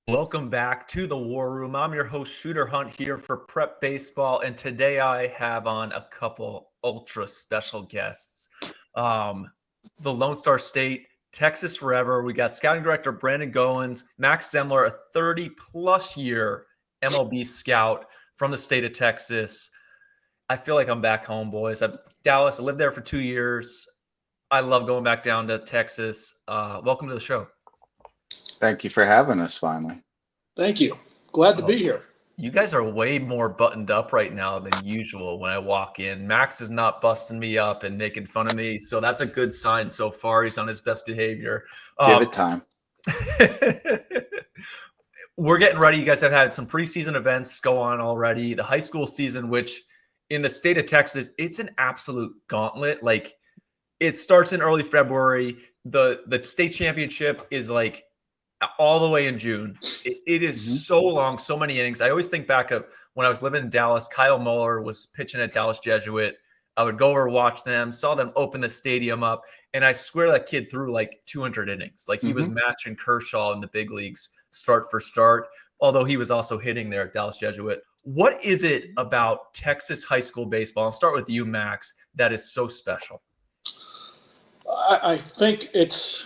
Welcome back to the War Room. I'm your host, Shooter Hunt, here for Prep Baseball, and today I have on a couple ultra special guests. The Lone Star State, Texas Forever. We got Scouting Director Brandon Gowins Max Semler, a 30-plus year MLB scout from the state of Texas. I feel like I'm back home, boys. I'm Dallas. I lived there for 2 years. I love going back down to Texas. Welcome to the show. Thank you for having us finally. Thank you. Glad to Oh, be here. you guys are way more buttoned up right now than usual when I walk in. Max is not busting me up and making fun of me, so that's a good sign so far. He's on his best behavior. Give it time. We're getting ready. You guys have had some preseason events go on already. The high school season, which in the state of Texas, it's an absolute gauntlet. Like, it starts in early February. The state championship is like all the way in June. It is so long, so many innings. I always think back of when I was living in Dallas, Kyle Muller was pitching at Dallas Jesuit. I would go over watch them, saw them open the stadium up, and I swear that kid threw like 200 innings. Like he was matching Kershaw in the big leagues start for start, although he was also hitting there at Dallas Jesuit. What is it about Texas high school baseball? I'll start with you, Max, that is so special. I think it's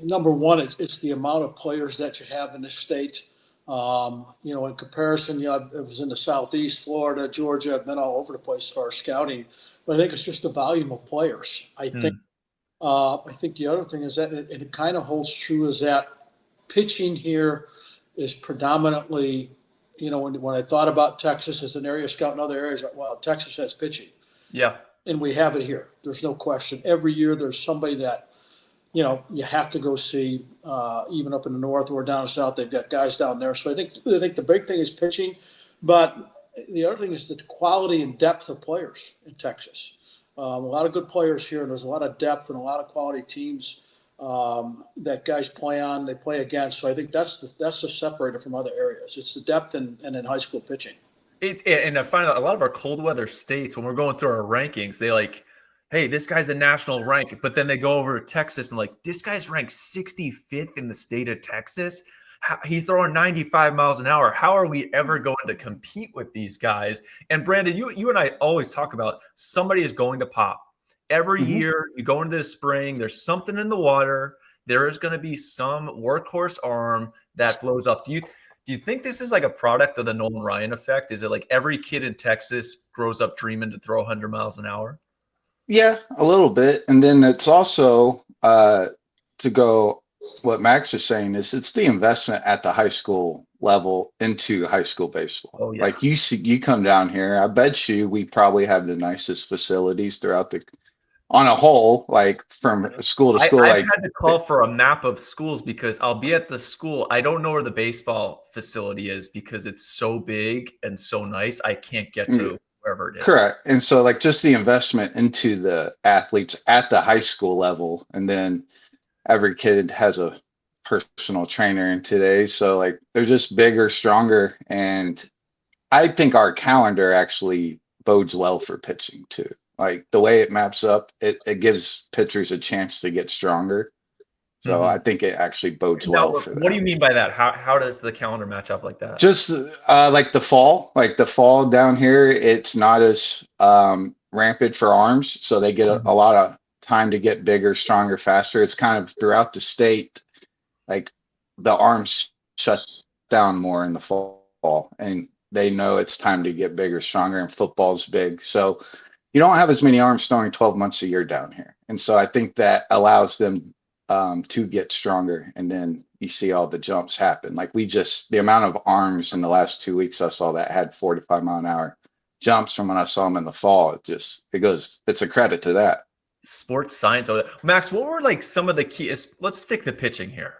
number one. It's the amount of players that you have in the state. In comparison, I was in the Southeast, Florida, Georgia. I've been all over the place as far as scouting, but I think it's just the volume of players. I think the other thing is that it kind of holds true is that pitching here is predominantly, when I thought about Texas as an area scout in other areas, well, Texas has pitching. Yeah. And we have it here. There's no question. Every year there's somebody that, you have to go see, even up in the north or down south, they've got guys down there. So I think the big thing is pitching, but the other thing is the quality and depth of players in Texas. A lot of good players here, and there's a lot of depth and a lot of quality teams that guys play on, they play against. So I think that's the separator from other areas. It's the depth and in high school pitching. And I find out a lot of our cold weather states, when we're going through our rankings, they like, hey, this guy's a national rank. But then they go over to Texas and like, this guy's ranked 65th in the state of Texas. He's throwing 95 miles an hour. How are we ever going to compete with these guys? And Brandon, you and I always talk about somebody is going to pop. Every year you go into the spring, there's something in the water. There is going to be some workhorse arm that blows up. Do you think this is like a product of the Nolan Ryan effect? Is it like every kid in Texas grows up dreaming to throw 100 miles an hour? Yeah, a little bit. And then it's also to go what Max is saying is it's the investment at the high school level into high school baseball. Oh, yeah. Like you come down here, I bet you we probably have the nicest facilities throughout on a whole, like from school to school. I've like had to call for a map of schools because I'll be at the school. I don't know where the baseball facility is because it's so big and so nice. I can't get to wherever it is. Correct. And so like just the investment into the athletes at the high school level, and then every kid has a personal trainer in today. So like they're just bigger, stronger. And I think our calendar actually bodes well for pitching too. Like the way it maps up, it gives pitchers a chance to get stronger. So I think it actually bodes well for that. What do you mean by that? How does the calendar match up like that? Just like the fall down here, it's not as rampant for arms. So they get a lot of time to get bigger, stronger, faster. It's kind of throughout the state, like the arms shut down more in the fall, and they know it's time to get bigger, stronger, and football's big. So you don't have as many arms throwing 12 months a year down here. And so I think that allows them to get stronger. And then you see all the jumps happen. Like the amount of arms in the last 2 weeks I saw that had 45-mile-an-hour jumps from when I saw them in the fall. It's a credit to that. Sports science. Max, what were like some of the keys? Let's stick to pitching here.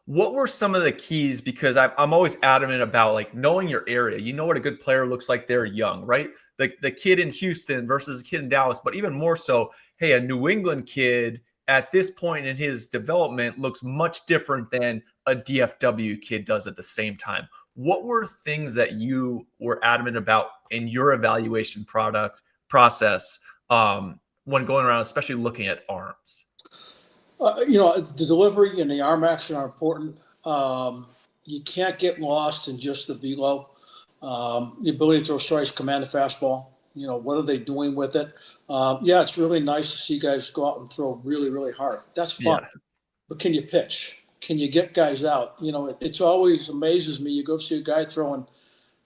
What were some of the keys? Because I'm always adamant about like knowing your area. You know what a good player looks like. They're young, right? The kid in Houston versus a kid in Dallas, but even more so, hey, a New England kid at this point in his development looks much different than a DFW kid does at the same time. What were things that you were adamant about in your evaluation process when going around, especially looking at arms? The delivery and the arm action are important. you can't get lost in just the velo, the ability to throw strikes, command a fastball. What are they doing with it? Yeah, it's really nice to see guys go out and throw really, really hard. That's fun. Yeah. But can you pitch? Can you get guys out? It's always amazes me. You go see a guy throwing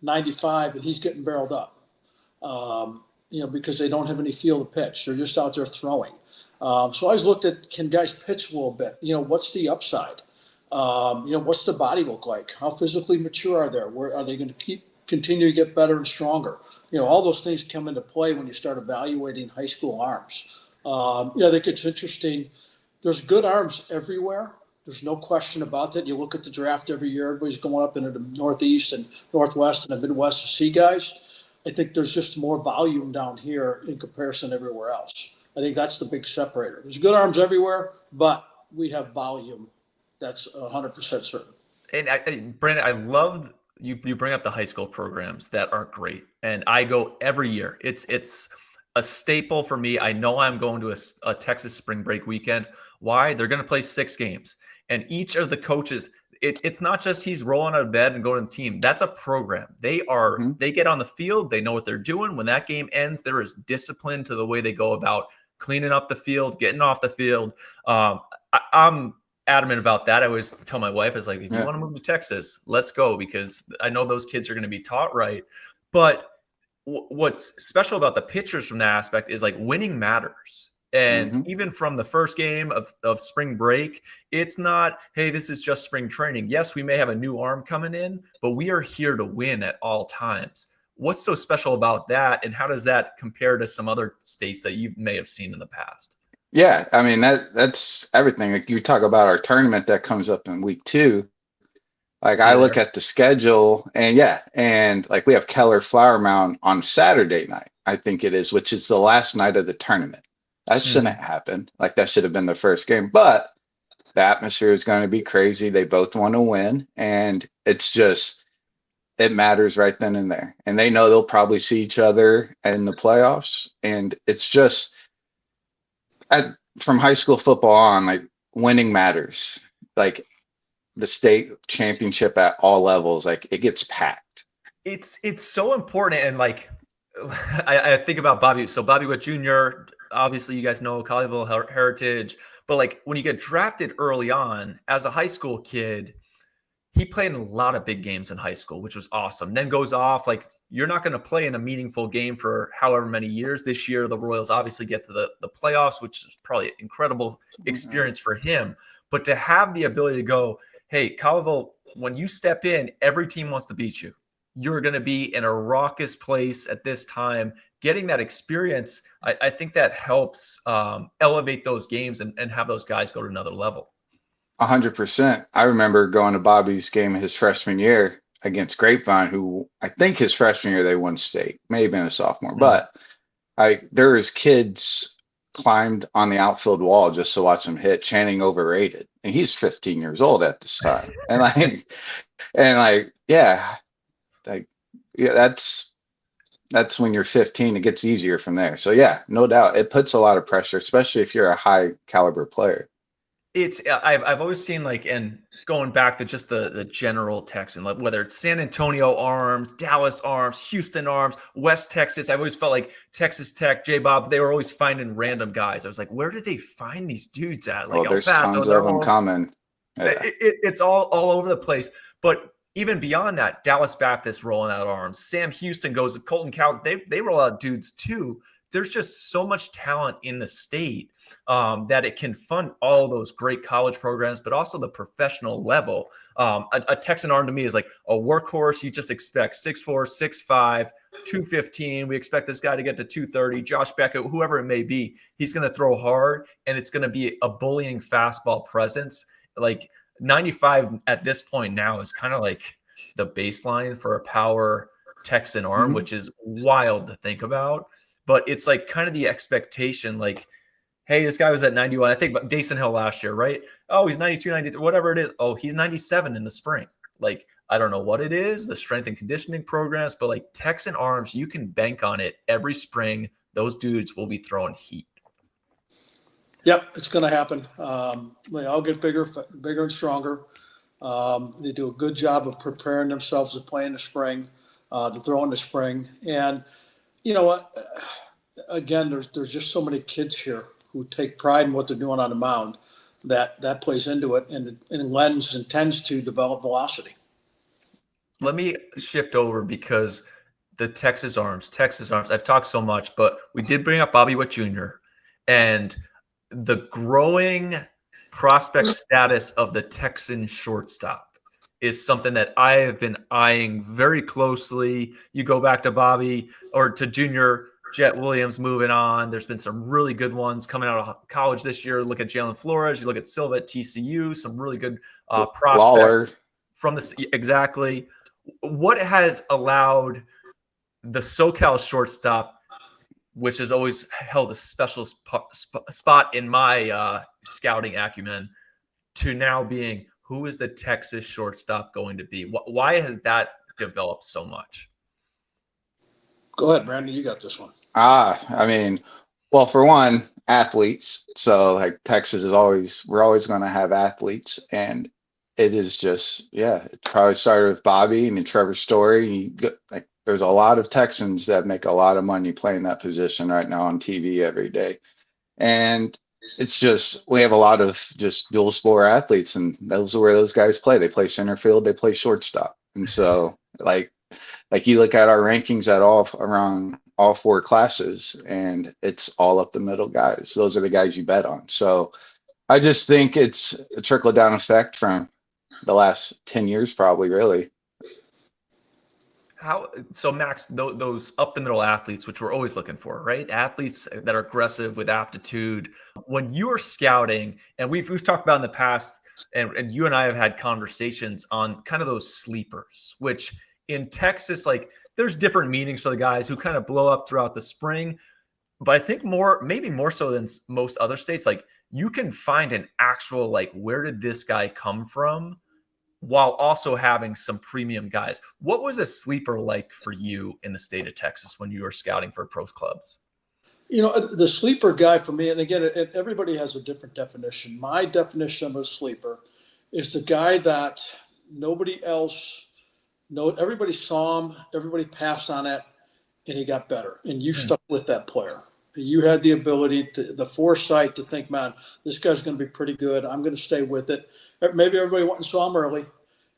95 and he's getting barreled up, because they don't have any feel to pitch. They're just out there throwing. So I always looked at, can guys pitch a little bit? What's the upside? What's the body look like? How physically mature are they? Where are they going to continue to get better and stronger? All those things come into play when you start evaluating high school arms. I think it's interesting. There's good arms everywhere. There's no question about that. You look at the draft every year, everybody's going up into the Northeast and Northwest and the Midwest to see guys. I think there's just more volume down here in comparison to everywhere else. I think that's the big separator. There's good arms everywhere, but we have volume. That's 100% certain. And Brandon, I love you bring up the high school programs that are great. And I go every year. It's a staple for me. I know I'm going to a Texas spring break weekend. Why? They're going to play 6 games. And each of the coaches, it's not just he's rolling out of bed and going to the team. That's a program. They get on the field. They know what they're doing. When that game ends, there is discipline to the way they go about cleaning up the field, getting off the field. I'm adamant about that. I always tell my wife, I was like, if you want to move to Texas, let's go, because I know those kids are going to be taught right. But what's special about the pitchers from that aspect is like winning matters. And even from the first game of spring break, it's not, hey, this is just spring training. Yes, we may have a new arm coming in, but we are here to win at all times. What's so special about that, and how does that compare to some other states that you may have seen in the past? Yeah, I mean that's everything. Like you talk about our tournament that comes up in week 2. Like I look at the schedule, and like we have Keller Flower Mound on Saturday night, I think it is, which is the last night of the tournament. That shouldn't happen. Like that should have been the first game, but the atmosphere is going to be crazy. They both want to win, and it matters right then and there. And they know they'll probably see each other in the playoffs, and it's just from high school football on, like winning matters. Like the state championship at all levels, like it gets packed. It's so important. And like I think about Bobby. So Bobby Witt Jr., obviously you guys know Colleyville heritage, but like when you get drafted early on as a high school kid, he played in a lot of big games in high school, which was awesome. Then goes off, like you're not going to play in a meaningful game for however many years. This year, the Royals obviously get to the playoffs, which is probably an incredible experience for him. But to have the ability to go, hey, Colleyville, when you step in, every team wants to beat you. You're going to be in a raucous place at this time. Getting that experience, I think that helps elevate those games and have those guys go to another level. 100%. I remember going to Bobby's game his freshman year against Grapevine, who I think his freshman year they won state, may have been a sophomore, but there was kids climbed on the outfield wall just to watch him hit, chanting overrated. And he's 15 years old at this time. That's when you're 15, it gets easier from there. So yeah, no doubt. It puts a lot of pressure, especially if you're a high caliber player. I've always seen, like, and going back to just the general Texan, like whether it's San Antonio arms, Dallas arms, Houston arms, West Texas, I've always felt like Texas Tech, J-Bob, they were always finding random guys. I was like, where did they find these dudes at? Like there's El Paso, tons of them coming. Yeah. It's all over the place. But even beyond that, Dallas Baptist rolling out arms, Sam Houston goes, Colton Cowles, they roll out dudes too. There's just so much talent in the state that it can fund all those great college programs, but also the professional level. A Texan arm to me is like a workhorse. You just expect 6'4", 6'5", 215. We expect this guy to get to 230. Josh Beckett, whoever it may be, he's going to throw hard, and it's going to be a bullying fastball presence. Like 95 at this point now is kind of like the baseline for a power Texan arm, which is wild to think about. But it's like kind of the expectation, like, hey, this guy was at 91. I think about Dason Hill last year, right? Oh, he's 92, 93, whatever it is. Oh, he's 97 in the spring. Like, I don't know what it is, the strength and conditioning programs, but like Texan arms, you can bank on it every spring. Those dudes will be throwing heat. Yep, it's going to happen. They all get bigger and stronger. They do a good job of preparing themselves to play in the spring, to throw in the spring. And you know what? Again, there's just so many kids here who take pride in what they're doing on the mound that plays into it and lends and tends to develop velocity. Let me shift over because the Texas Arms, I've talked so much, but we did bring up Bobby Witt Jr. and the growing prospect status of the Texan shortstop is something that I have been eyeing very closely. You go back to Bobby or to Junior, Jet Williams moving on. There's been some really good ones coming out of college this year. Look at Jalen Flores. You look at Silva at TCU, some really good prospects Lawler. from this. Exactly. What has allowed the SoCal shortstop, which has always held a special spot in my scouting acumen, to now being who is the Texas shortstop going to be? Why has that developed so much? Go ahead, Brandon. You got this one. I mean, well, for one, athletes. So like Texas we're always going to have athletes, and it is just, yeah, it probably started with Bobby and Trevor Story. Like, there's a lot of Texans that make a lot of money playing that position right now on TV every day. And it's just, we have a lot of just dual sport athletes, and those are where those guys play. They play center field, they play shortstop. And so like you look at our rankings at around all four classes, and it's all up the middle guys. Those are the guys you bet on. So I just think it's a trickle down effect from the last 10 years, probably, really. So Max, those up the middle athletes, which we're always looking for, right? Athletes that are aggressive with aptitude. When you are scouting, and we've talked about in the past, and you and I have had conversations on kind of those sleepers, which in Texas, like there's different meanings for the guys who kind of blow up throughout the spring. But I think maybe more so than most other states, like you can find an actual, like, where did this guy come from, while also having some premium guys. What was a sleeper like for you in the state of Texas when you were scouting for pro clubs? You know, the sleeper guy for me, and again, everybody has a different definition. My definition of a sleeper is the guy that nobody else everybody saw him, everybody passed on it, and he got better. And you stuck with that player. You had the ability, the foresight to think, man, this guy's going to be pretty good. I'm going to stay with it. Maybe everybody went and saw him early,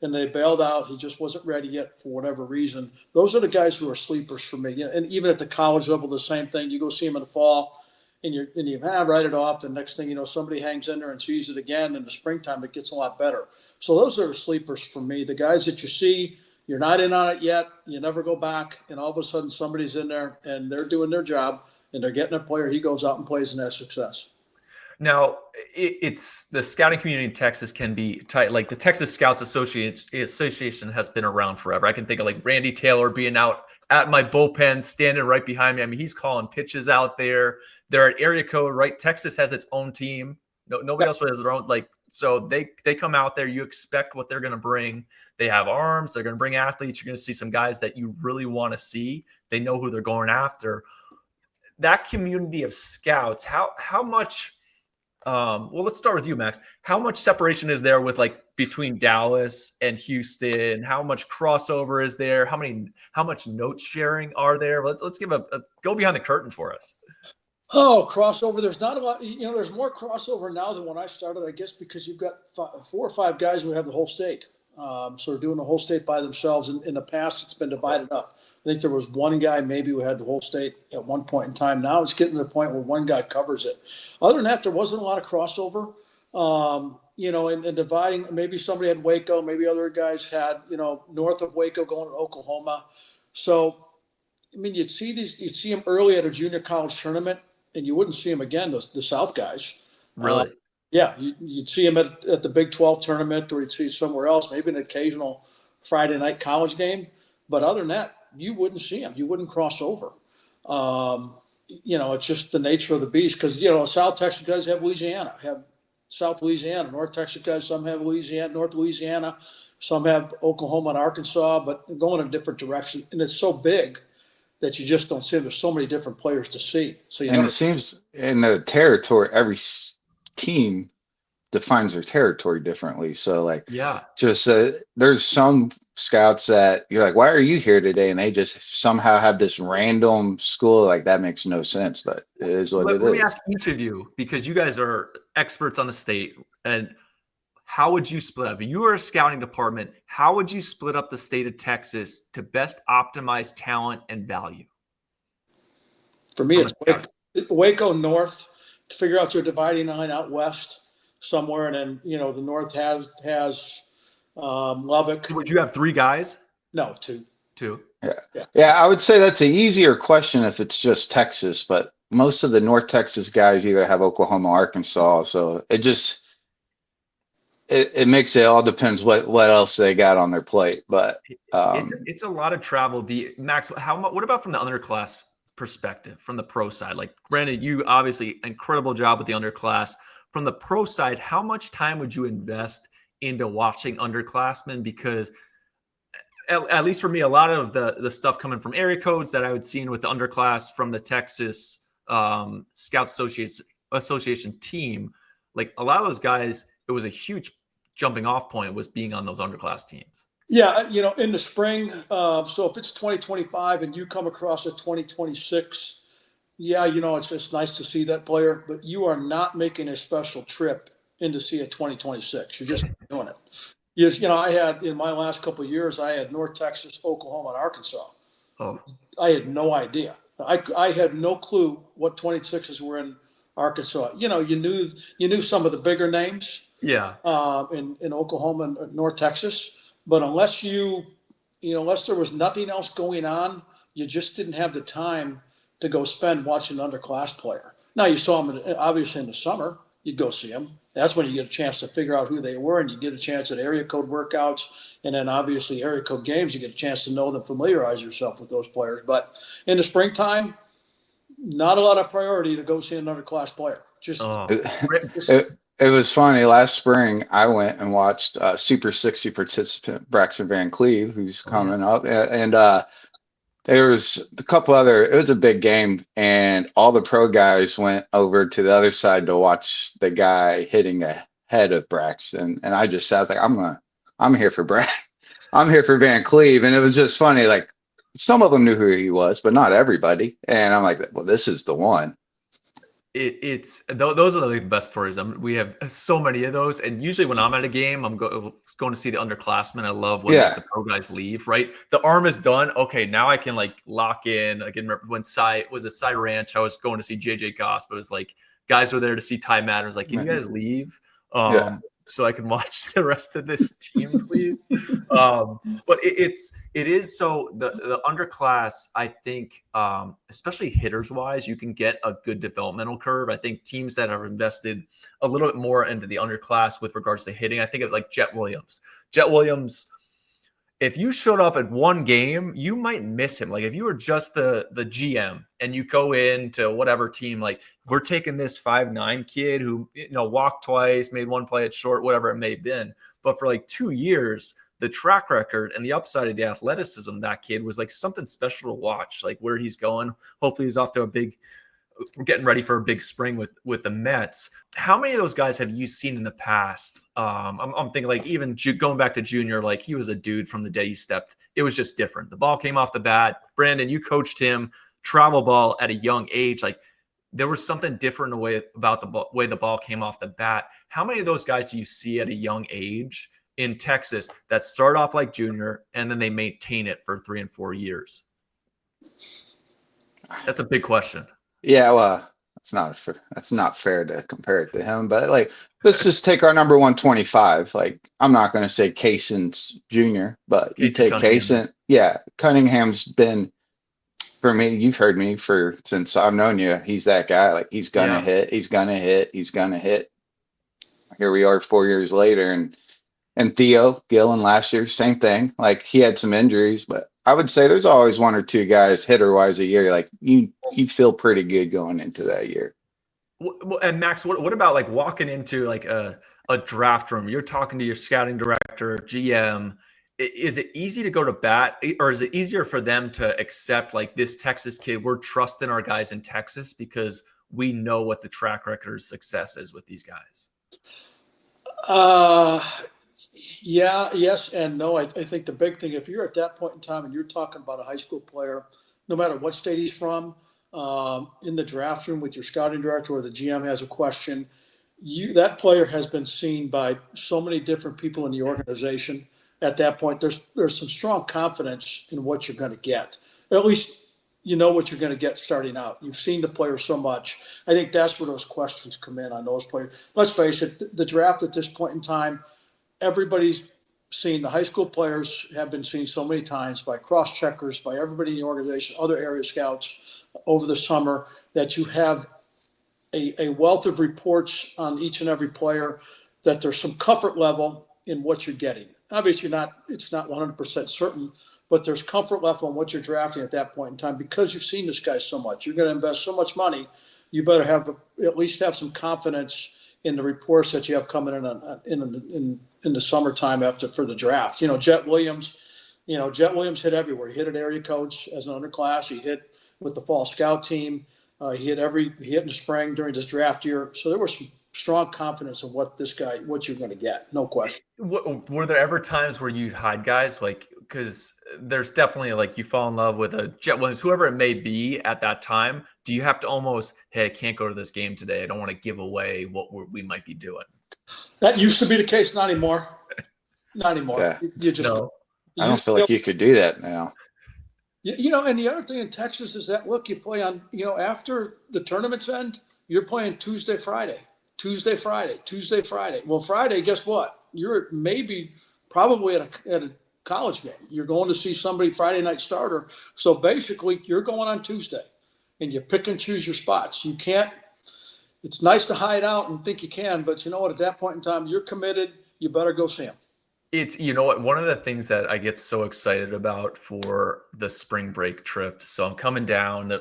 and they bailed out. He just wasn't ready yet for whatever reason. Those are the guys who are sleepers for me. And even at the college level, the same thing. You go see him in the fall, and you write it off. And next thing you know, somebody hangs in there and sees it again. In the springtime, it gets a lot better. So those are the sleepers for me. The guys that you see, you're not in on it yet. You never go back, and all of a sudden somebody's in there and they're doing their job and they're getting a player. He goes out and plays and has success. Now, it's the scouting community in Texas can be tight. Like the Texas Scouts Association has been around forever. I can think of like Randy Taylor being out at my bullpen, standing right behind me. I mean, he's calling pitches out there. They're at area code, right? Texas has its own team. Nobody else has their own. Like, so they come out there. You expect what they're going to bring. They have arms. They're going to bring athletes. You're going to see some guys that you really want to see. They know who they're going after. That community of scouts, how much? Well, let's start with you, Max. How much separation is there with like between Dallas and Houston? How much crossover is there? How much note sharing are there? Let's give a go behind the curtain for us. Oh, crossover. There's not a lot. There's more crossover now than when I started, I guess, because you've got 4 or 5 guys who have the whole state. So they're doing the whole state by themselves. In the past, it's been divided up. I think there was one guy maybe who had the whole state at one point in time. Now it's getting to the point where one guy covers it. Other than that, there wasn't a lot of crossover. And dividing, maybe somebody had Waco, maybe other guys had, north of Waco going to Oklahoma. So, I mean, you'd see them early at a junior college tournament, and you wouldn't see them again, the South guys. Really? Yeah, you'd see them at the Big 12 tournament, or you'd see somewhere else, maybe an occasional Friday night college game. But other than that, you wouldn't see them. You wouldn't cross over. It's just the nature of the beast because, South Texas guys have Louisiana, have South Louisiana. North Texas guys, some have Louisiana, North Louisiana. Some have Oklahoma and Arkansas, but going in a different direction. And it's so big that you just don't see them. There's so many different players to see. So it seems in the territory, every team defines their territory differently. So like, Yeah. just there's some scouts that you're like, why are you here today? And they just somehow have this random school. Like that makes no sense, but it is what it Let me is. ask each of you, because you guys are experts on the state, and how would you split up? If you were a scouting department, how would you split up the state of Texas to best optimize talent and value? For me, From a it's scouting. Waco North to figure out your dividing line out west somewhere, and then the North has Lubbock. So would you have 3 guys? No, two. 2. Yeah, I would say that's an easier question if it's just Texas, but most of the North Texas guys either have Oklahoma, Arkansas, so it makes it all depends what else they got on their plate. But It's a lot of travel. The Max, what about from the underclass perspective, from the pro side? Like, Brandon, you obviously incredible job with the underclass. From the pro side, how much time would you invest into watching underclassmen? Because at least for me, a lot of the stuff coming from area codes that I would see with the underclass from the Texas Scouts Association team, like a lot of those guys, it was a huge jumping off point was being on those underclass teams. Yeah, in the spring. So if it's 2025 and you come across a 2026, yeah, it's just nice to see that player, but you are not making a special trip in to see a 2026. You're just doing it. I had in my last couple of years, I had North Texas, Oklahoma, and Arkansas. Oh, I had no idea. I had no clue what 26s were in Arkansas. You knew some of the bigger names yeah. in Oklahoma and North Texas, but unless unless there was nothing else going on, you just didn't have the time to go spend watching an underclass player. Now you saw them obviously in the summer. You'd go see them. That's when you get a chance to figure out who they were, and you get a chance at area code workouts, and then obviously area code games. You get a chance to know them, familiarize yourself with those players. But in the springtime, not a lot of priority to go see another class player. It was funny. Last spring, I went and watched Super 60 participant Braxton Van Cleve, who's coming up, and there was a couple other. It was a big game, and all the pro guys went over to the other side to watch the guy hitting ahead of Braxton, and I just sat like, I'm here for I'm here for Van Cleve, and it was just funny. Like some of them knew who he was, but not everybody, and I'm like, well, this is the one. Those are the best stories. We have so many of those, and usually when I'm at a game, I'm going to see the underclassmen. I love when like, the pro guys leave. Right, the arm is done. Okay, now I can like lock in. I can remember when Cy Ranch. I was going to see JJ Goss, but it was like guys were there to see Ty Matters. Like, can you guys leave? So I can watch the rest of this team, please. But it is so the underclass, I think, especially hitters wise, you can get a good developmental curve. I think teams that have invested a little bit more into the underclass with regards to hitting, I think of like Jet Williams. If you showed up at one game, you might miss him. Like if you were just the GM and you go into whatever team, like we're taking this 5'9" kid who walked twice, made one play at short, whatever it may have been. But for like 2 years, the track record and the upside of the athleticism, that kid was like something special to watch, like where he's going. Hopefully he's off to we're getting ready for a big spring with the Mets. How many of those guys have you seen in the past? I'm thinking like even going back to junior, like he was a dude from the day he stepped. It was just different. The ball came off the bat. Brandon, you coached him travel ball at a young age. Like there was something different about the way the ball came off the bat. How many of those guys do you see at a young age in Texas that start off like junior and then they maintain it for 3 and 4 years? That's a big question. Yeah, well, that's not fair to compare it to him, but like let's just take our number 125. Like I'm not going to say Kayson's junior, but you take Kayson. Yeah, Cunningham's been for me. You've heard me since I've known you. He's that guy. Like he's gonna hit. He's gonna hit. He's gonna hit. Here we are 4 years later, and Theo Gillen last year, same thing. Like he had some injuries, but I would say there's always 1 or 2 guys hitter wise a year. Like you feel pretty good going into that year. Well, and Max, what about like walking into like a draft room? You're talking to your scouting director, GM. Is it easy to go to bat, or is it easier for them to accept like this Texas kid? We're trusting our guys in Texas because we know what the track record of success is with these guys. Uh, yeah, yes, and no. I think the big thing, if you're at that point in time and you're talking about a high school player, no matter what state he's from, in the draft room with your scouting director or the GM has a question, that player has been seen by so many different people in the organization. At that point, there's some strong confidence in what you're going to get. At least you know what you're going to get starting out. You've seen the player so much. I think that's where those questions come in on those players. Let's face it, the draft at this point in time, everybody's seen, the high school players have been seen so many times by cross checkers, by everybody in the organization, other area scouts over the summer, that you have a wealth of reports on each and every player, that there's some comfort level in what you're getting. Obviously, it's not 100% certain, but there's comfort level in what you're drafting at that point in time because you've seen this guy so much. You're going to invest so much money. You better at least have some confidence in the reports that you have coming in the summertime for the draft. Jet Williams hit everywhere. He hit at area coach as an underclass. He hit with the fall scout team. He hit in the spring during this draft year. So there was some strong confidence in what you're going to get. No question. Were there ever times where you'd hide guys? Like, because there's definitely like you fall in love with a Jet Williams, whoever it may be at that time. Do you have to almost, hey, I can't go to this game today. I don't want to give away what we might be doing. That used to be the case. Not anymore. Not anymore. Yeah. You just No. I don't feel like you could do that now. And the other thing in Texas is that, look, you play on, after the tournaments end, you're playing Tuesday, Friday. Well, Friday, guess what? You're probably at a college game. You're going to see somebody Friday night starter. So basically, you're going on Tuesday, and you pick and choose your spots. You can't. It's nice to hide out and think you can, but you know what? At that point in time, you're committed. You better go see them. It's, you know what, one of the things that I get so excited about for the spring break trip. So I'm coming down,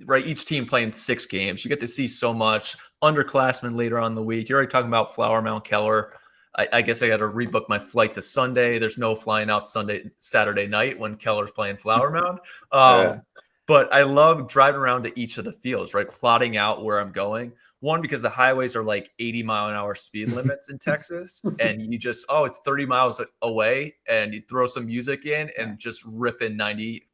right, each team playing 6 games. You get to see so much underclassmen later on in the week. You're already talking about Flower Mound Keller. I guess I got to rebook my flight to Sunday. There's no flying out Saturday night when Keller's playing Flower Mound. But I love driving around to each of the fields, right? Plotting out where I'm going. One, because the highways are like 80-mile-an-hour speed limits in Texas. And you just, it's 30 miles away. And you throw some music in and just rip in 90.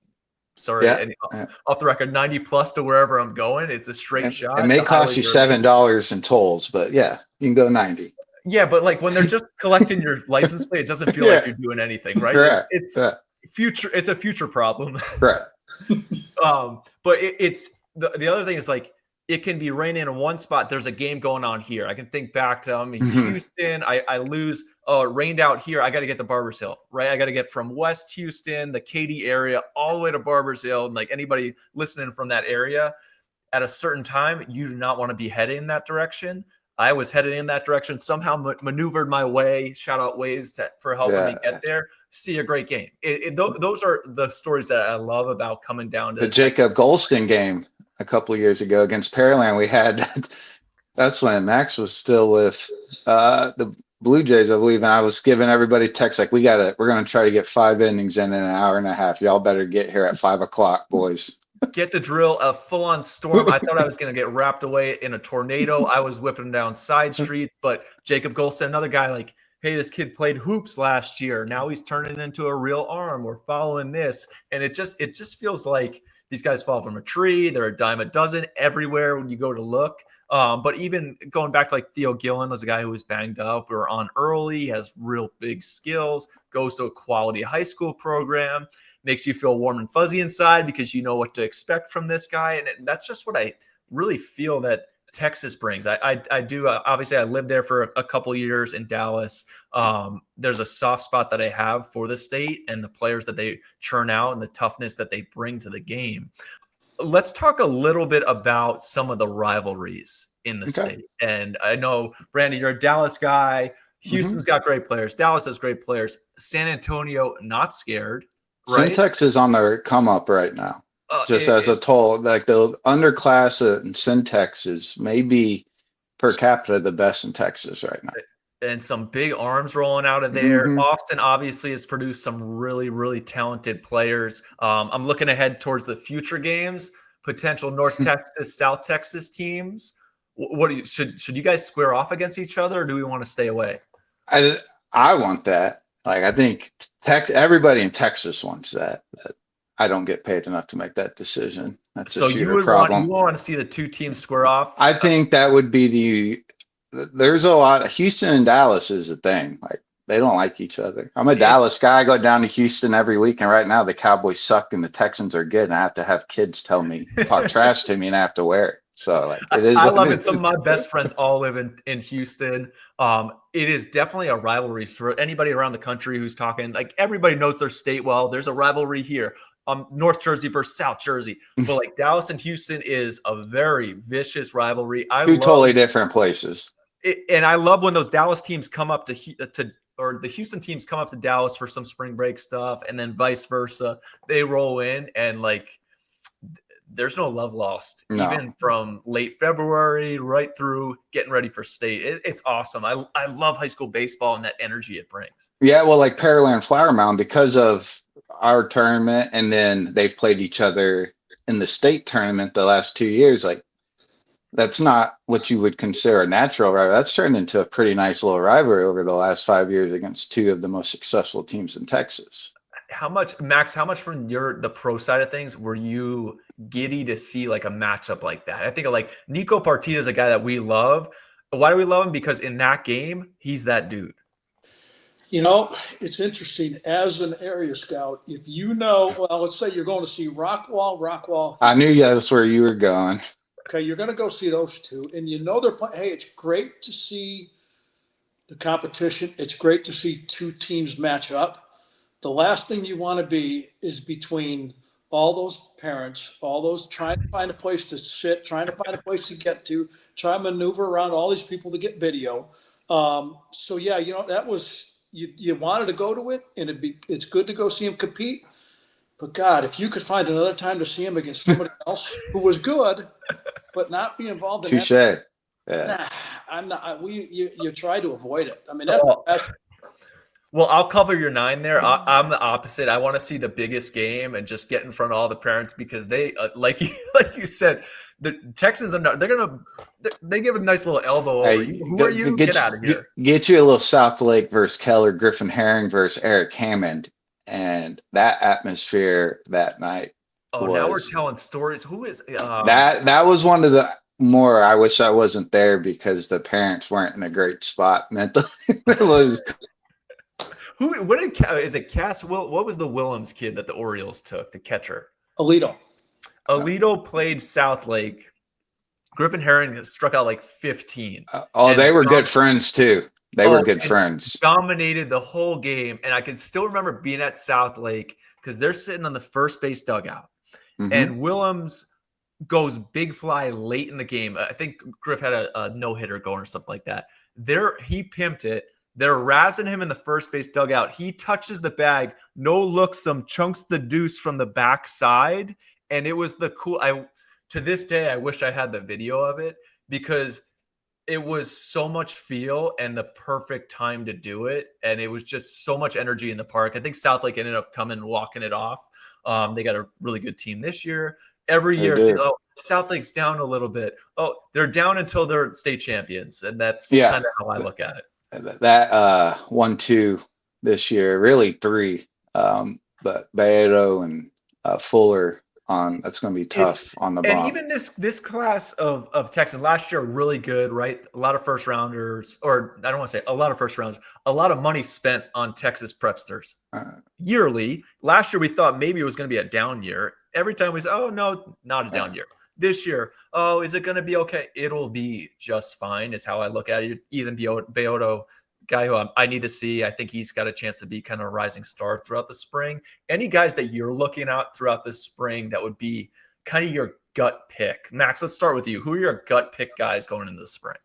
Off the record, 90 plus to wherever I'm going. It's a straight shot. It may cost you $7 in tolls, but yeah, you can go 90. Yeah, but like when they're just collecting your license plate, it doesn't feel like you're doing anything, right? Correct. It's a future problem. Right. But it's the other thing is like it can be raining in one spot. There's a game going on here. I can think back to Houston. I lose. Oh, it rained out here. I got to get to Barbers Hill, right? I got to get from West Houston, the Katy area, all the way to Barbers Hill. And like anybody listening from that area, at a certain time, you do not want to be heading in that direction. I was headed in that direction, somehow maneuvered my way. Shout out Waze for helping me get there. See a great game. Those are the stories that I love about coming down to the Jacob Golston game a couple of years ago against Pearland. We had that's when Max was still with the Blue Jays, I believe, and I was giving everybody text like, we're going to try to get 5 innings in an hour and a half. Y'all better get here at 5 o'clock, boys. Get the drill, a full-on storm. I thought I was going to get wrapped away in a tornado. I was whipping down side streets, but Jacob Golston, another guy like, hey, this kid played hoops last year. Now he's turning into a real arm. We're following this. And it just feels like these guys fall from a tree. They're a dime a dozen everywhere when you go to look. But even going back to like Theo Gillen was a guy who was banged up or on early, has real big skills, goes to a quality high school program. Makes you feel warm and fuzzy inside because you know what to expect from this guy. And that's just what I really feel that Texas brings. I do. Obviously, I lived there for a couple of years in Dallas. There's a soft spot that I have for the state and the players that they churn out and the toughness that they bring to the game. Let's talk a little bit about some of the rivalries in the state. And I know, Brandon, you're a Dallas guy. Houston's got great players. Dallas has great players. San Antonio, not scared. Right? Syntex is on their come up right now. As a total, like the underclass in Syntex is maybe per capita the best in Texas right now. And some big arms rolling out of there. Austin obviously has produced some really, really talented players. I'm looking ahead towards the future games, potential North Texas, South Texas teams. What do you should you guys square off against each other, or do we want to stay away? I I want that. Like I think everybody in Texas wants that. But I don't get paid enough to make that decision. That's a So you shooter would want problem. to see the two teams square off. I think that would be there's a lot. Houston and Dallas is a thing. Like they don't like each other. I'm a It's Dallas guy. I go down to Houston every week, and right now the Cowboys suck and the Texans are good. And I have to have kids talk trash to me, and I have to wear it. So like it is I what love it it. Some is. of my best friends all live in Houston. It is definitely a rivalry for anybody around the country who's talking. Like everybody knows their state well. There's a rivalry here. North Jersey versus South Jersey. But like Dallas and Houston is a very vicious rivalry. I Two love totally different places. it, and I love when those Dallas teams come up to or the Houston teams come up to Dallas for some spring break stuff, and then vice versa. They roll in and like there's no love lost, No. even from late February right through getting ready for state. It's awesome. I love high school baseball and that energy it brings. Yeah, well, like Pearland Flower Mound, because of our tournament, and then they've played each other in the state tournament the last 2 years. Like that's not what you would consider a natural rivalry. That's turned into a pretty nice little rivalry over the last 5 years against two of the most successful teams in Texas. How much, Max, how much from the pro side of things were you giddy to see like a matchup like that? I think of like Nico Partita is a guy that we love. Why do we love him? Because in that game, he's that dude. You know, it's interesting as an area scout. If you know, well, let's say you're going to see Rockwall. I knew that's where you were going. Okay, you're going to go see those two, and you know they're playing. Hey, it's great to see the competition. It's great to see two teams match up. The last thing you want to be is between all those parents, all those trying to find a place to sit, trying to find a place to get to, try to maneuver around all these people to get video. So yeah, you know that was you wanted to go to it, and it's good to go see him compete. But God, if you could find another time to see him against somebody else who was good, but not be involved in Touche. that, Yeah. nah, I'm not. You try to avoid it. I mean, that's Well, I'll cover your 9 there. I'm the opposite. I want to see the biggest game and just get in front of all the parents because they, like you said, the Texans are not. They give a nice little elbow over. Hey, Who are you? Get out of here. Get you a little South Lake versus Keller, Griffin Herring versus Eric Hammond, and that atmosphere that night. Oh, now we're telling stories. Who is that was one of the more. I wish I wasn't there because the parents weren't in a great spot mentally. It was. What is it? What was the Willems kid that the Orioles took? The catcher. Alito. Alito played South Lake. Griffin Herring struck out like 15. They were good friends too. They were good friends. Dominated the whole game, and I can still remember being at South Lake because they're sitting on the first base dugout, and Willems goes big fly late in the game. I think Griff had a no hitter going or something like that. He pimped it. They're razzing him in the first base dugout. He touches the bag, no look, some chunks the deuce from the backside. And it was to this day, I wish I had the video of it because it was so much feel and the perfect time to do it. And it was just so much energy in the park. I think South Lake ended up coming and walking it off. They got a really good team this year. Every year, it's like, oh, South Lake's down a little bit. Oh, they're down until they're state champions. And that's kind of how I look at it. That 1-2 this year, really 3. But Beato and Fuller that's going to be tough on the bump. And even this class of Texans last year, really good, right? A lot of first rounders, or I don't want to say a lot of first rounders, a lot of money spent on Texas prepsters yearly. Last year, we thought maybe it was going to be a down year. Every time we say, oh, no, not a down year. This year, oh, is it going to be okay? It'll be just fine is how I look at it. Even Beoto, guy who I need to see. I think he's got a chance to be kind of a rising star throughout the spring. Any guys that you're looking at throughout the spring that would be kind of your gut pick? Max, let's start with you. Who are your gut pick guys going into the spring?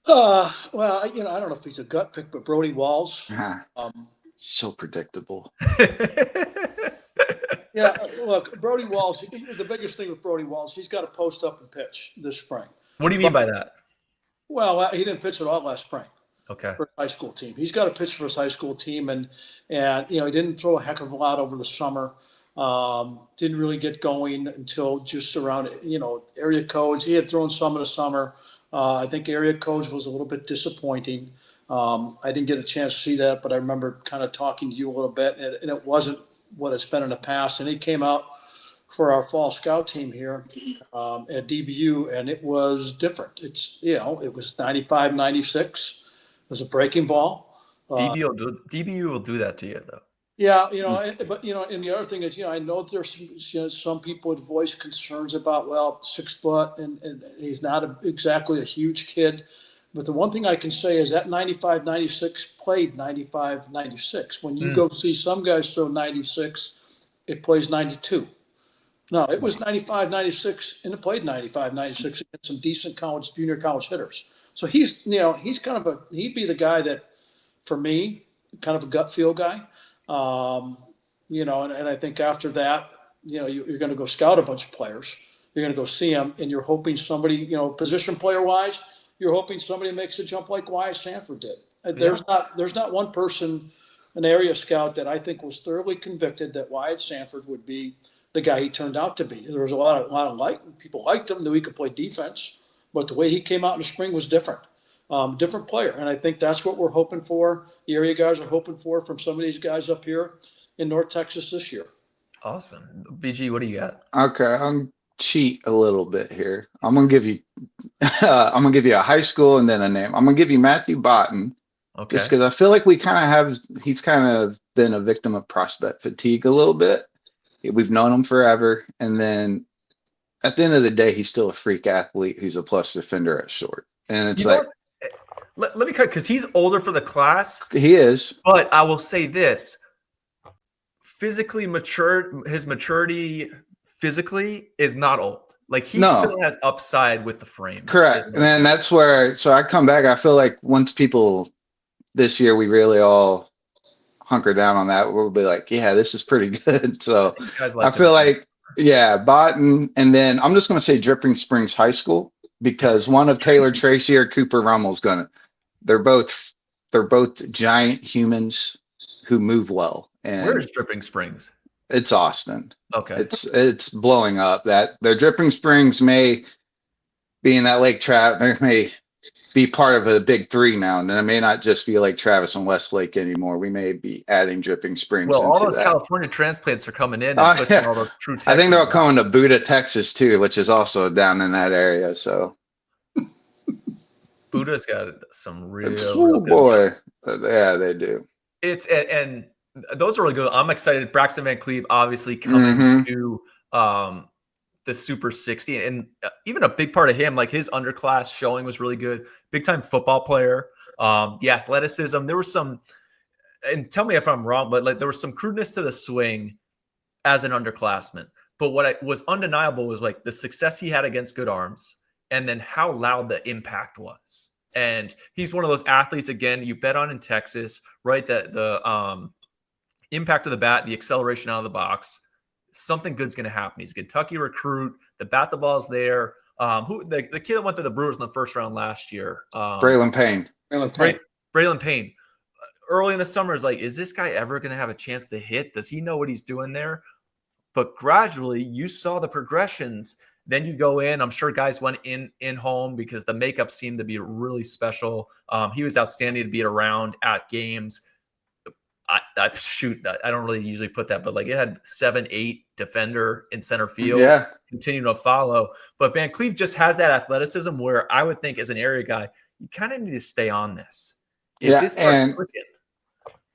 Well, I don't know if he's a gut pick, but Brody Walls. So predictable. Yeah, look, Brody Walls, the biggest thing with Brody Walls, he's got to post up and pitch this spring. What do you mean by that? Well, he didn't pitch at all last spring. Okay. For his high school team. He's got to pitch for his high school team, and he didn't throw a heck of a lot over the summer. Didn't really get going until just around, area codes. He had thrown some in the summer. I think area codes was a little bit disappointing. I didn't get a chance to see that, but I remember kind of talking to you a little bit, and it wasn't what it's been in the past. And he came out for our fall scout team here at DBU, and it was different. It was 95, 96. It was a breaking ball. DBU will do that to you though. Yeah, but and the other thing is, I know there's some people would voice concerns about, well, 6 foot, and he's not exactly a huge kid. But the one thing I can say is that 95, 96 played 95, 96. When you go see some guys throw 96, it plays 92. No, it was 95, 96, and it played 95, 96 against some decent junior college hitters. So he's he'd be the guy that, for me, kind of a gut feel guy. And I think after that, you're going to go scout a bunch of players. You're going to go see them, and you're hoping somebody, position player wise, you're hoping somebody makes a jump like Wyatt Sanford did. There's not one person, an area scout, that I think was thoroughly convicted that Wyatt Sanford would be the guy he turned out to be. There was a lot of people liked him, knew he could play defense, but the way he came out in the spring was different. Different player. And I think that's what we're hoping for. The area guys are hoping for from some of these guys up here in North Texas this year. Awesome. BG, what do you got? Okay, I'm cheat a little bit here. I'm gonna give you a high school and then a name. I'm gonna give you Matthew Botten. Okay. Just because I feel like he's kind of been a victim of prospect fatigue a little bit. We've known him forever, and then at the end of the day, he's still a freak athlete who's a plus defender at short. And it's let me cut, because he's older for the class. He is. But I will say this. Physically matured, his maturity physically is not old. Like, he still has upside with the frame. Correct. And then that's where, so I come back, I feel like once people this year, we really all hunker down on that, we'll be like, yeah, this is pretty good. So I feel like, Botten. And then I'm just going to say Dripping Springs High School, because one of Taylor Tracy or Cooper Rummel's they're both giant humans who move well. And where is Dripping Springs? It's Austin. Okay. It's blowing up. That their Dripping Springs may be in that Lake Travis. They may be part of a big 3 now, and then it may not just be Lake Travis and Westlake anymore. We may be adding Dripping Springs. Well, all into those that. California transplants are coming in and pushing all those true Texans. I think they're coming to Buda, Texas too, which is also down in that area. So Buda's got some real good boy. Yeah, they do. And those are really good. I'm excited. Braxton Van Cleve obviously coming to the Super 60, and even a big part of him, like his underclass showing was really good. Big time football player. The athleticism. There was some, and tell me if I'm wrong, but like there was some crudeness to the swing as an underclassman. But what was undeniable was like the success he had against good arms, and then how loud the impact was. And he's one of those athletes, again, you bet on in Texas, right? That the impact of the bat, the acceleration out of the box, something good's going to happen. He's a Kentucky recruit. The bat, the ball's there. The kid that went to the Brewers in the first round last year? Braylon Payne. Braylon Payne. Early in the summer is like, is this guy ever going to have a chance to hit? Does he know what he's doing there? But gradually, you saw the progressions. Then you go in. I'm sure guys went in home because the makeup seemed to be really special. He was outstanding to be around at games. I don't really usually put that, but like it had 7-8 defender in center field. Yeah. Continue to follow. But Van Cleve just has that athleticism where I would think as an area guy, you kind of need to stay on this. If this starts clicking.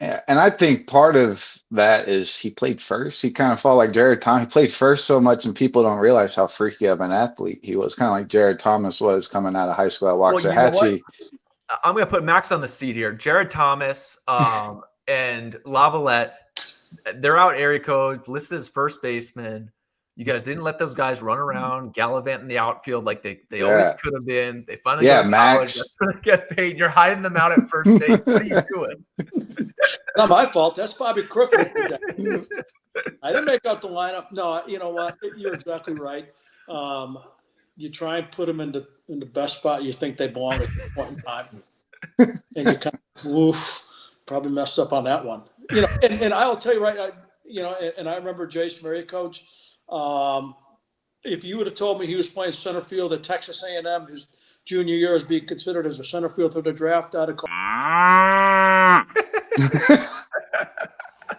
Yeah, and I think part of that is he played first. He kind of felt like Jared Thomas. He played first so much, and people don't realize how freaky of an athlete he was. Kind of like Jared Thomas was coming out of high school at Waxahachie. I'm going to put Max on the seat here. Jared Thomas and Lavalette, they're out area codes, listed as first baseman. You guys didn't let those guys run around, gallivant in the outfield like they always could have been. They finally got Max. College, get paid. You're hiding them out at first base. What are you doing? Not my fault. That's Bobby Crook. I didn't make up the lineup. No, you know what? You're exactly right. You try and put them in the best spot you think they belong at this point in time, and you kind of probably messed up on that one. And I'll tell you right. And I remember Jason Murray, coach. if you would have told me he was playing center field at Texas A&M, his junior year, as being considered as a center field for the draft, I'd have called.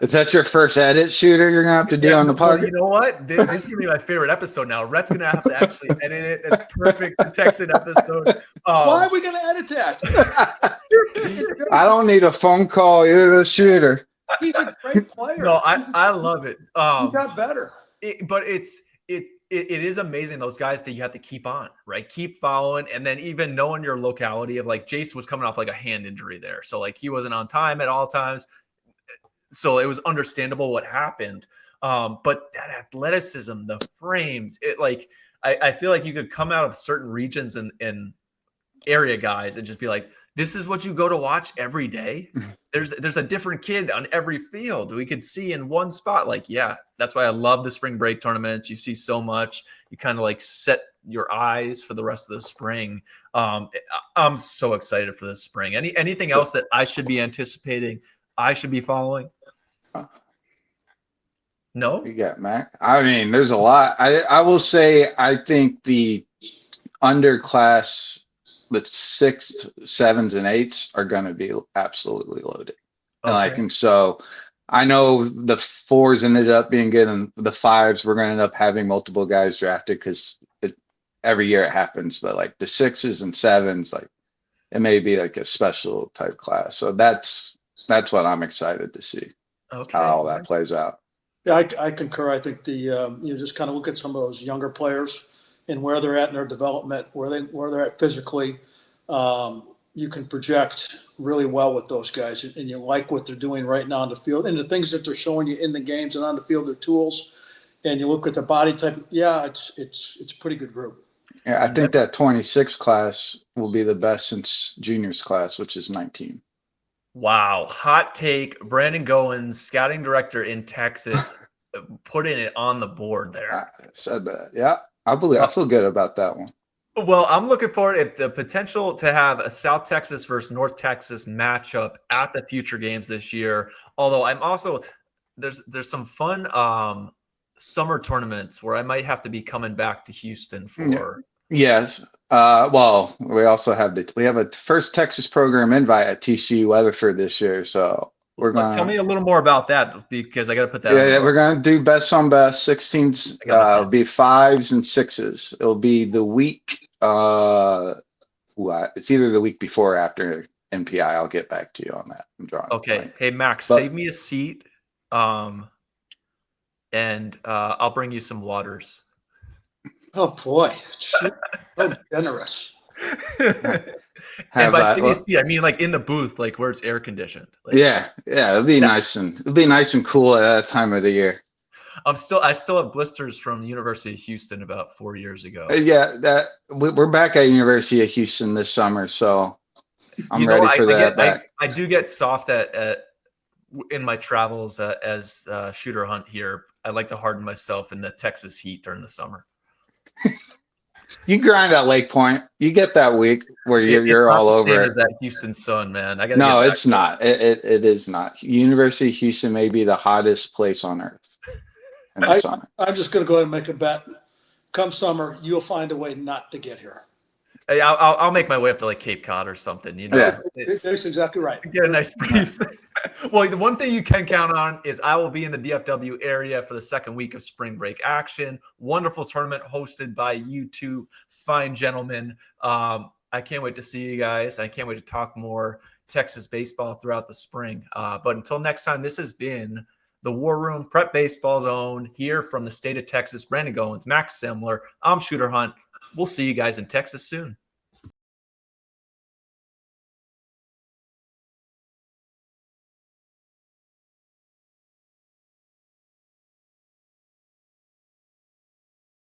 Is that your first edit, Shooter, you're going to have to do on the well, podcast? you know what? This is going to be my favorite episode now. Rhett's going to have to actually edit it. It's perfect. The Texan episode. Why are we going to edit that? I don't need a phone call. You're the Shooter. He's a great player. No, I love it. He got better. But it is amazing, those guys that you have to keep on, right? Keep following, and then even knowing your locality of, like, Jace was coming off like a hand injury there. So, like, he wasn't on time at all times. So it was understandable what happened. But that athleticism, the frames, I feel like you could come out of certain regions and area guys and just be like, this is what you go to watch every day. There's a different kid on every field we could see in one spot. Like, yeah, that's why I love the spring break tournaments. You see so much. You kind of like set your eyes for the rest of the spring. I'm so excited for this spring. Anything else that I should be anticipating, I should be following? No? You got Mac. I mean, there's a lot. I will say, I think the underclass, the 6th, 7s, and 8s are going to be absolutely loaded. Okay. And so I know the 4s ended up being good, and the 5s we're going to end up having multiple guys drafted because every year it happens. But like the 6s and 7s, like it may be like a special type class. So that's what I'm excited to see. Okay. How all that plays out. Yeah, I concur. I think you just kind of look at some of those younger players and where they're at in their development, where they're at physically. You can project really well with those guys, and you like what they're doing right now on the field and the things that they're showing you in the games and on the field, their tools. And you look at the body type. Yeah, it's a pretty good group. Yeah, I think that 26 class will be the best since juniors class, which is 19. Wow. Hot take. Brandon Gowins, scouting director in Texas, putting it on the board there. I said that. Yeah, I feel good about that one. Well, I'm looking forward to the potential to have a South Texas versus North Texas matchup at the future games this year. Although I'm also there's some fun summer tournaments where I might have to be coming back to Houston for. Yes. Well, we also have we have a first Texas program invite at TCU Weatherford this year, so we're going. Tell me a little more about that because I got to put that. Yeah, we're going to do best on best. 16s it'll be 5s and 6s. It'll be the week. It's either the week before or after NPI. I'll get back to you on that. I'm drawing. Okay. Hey Max, save me a seat. And I'll bring you some waters. Oh boy, so generous. And by save me a seat, I mean like in the booth, like where it's air conditioned. Like, yeah, it'll be nice and cool at that time of the year. I still have blisters from the University of Houston about 4 years ago. Yeah, we're back at University of Houston this summer, so I'm ready for that. I do get soft in my travels as shooter hunt here. I like to harden myself in the Texas heat during the summer. You grind at Lake Point. You get that week where you're all over it. That Houston sun, man. No, it's not. It is not. University of Houston may be the hottest place on earth in the summer. I'm just going to go ahead and make a bet. Come summer, you'll find a way not to get here. Hey, I'll make my way up to like Cape Cod or something. You know, yeah. That's exactly right. Get a nice breeze. Well, the one thing you can count on is I will be in the DFW area for the second week of spring break action. Wonderful tournament hosted by you two fine gentlemen. I can't wait to see you guys. I can't wait to talk more Texas baseball throughout the spring. But until next time, this has been the War Room Prep Baseball Zone here from the state of Texas. Brandon Gowins, Max Semler. I'm Shooter Hunt. We'll see you guys in Texas soon.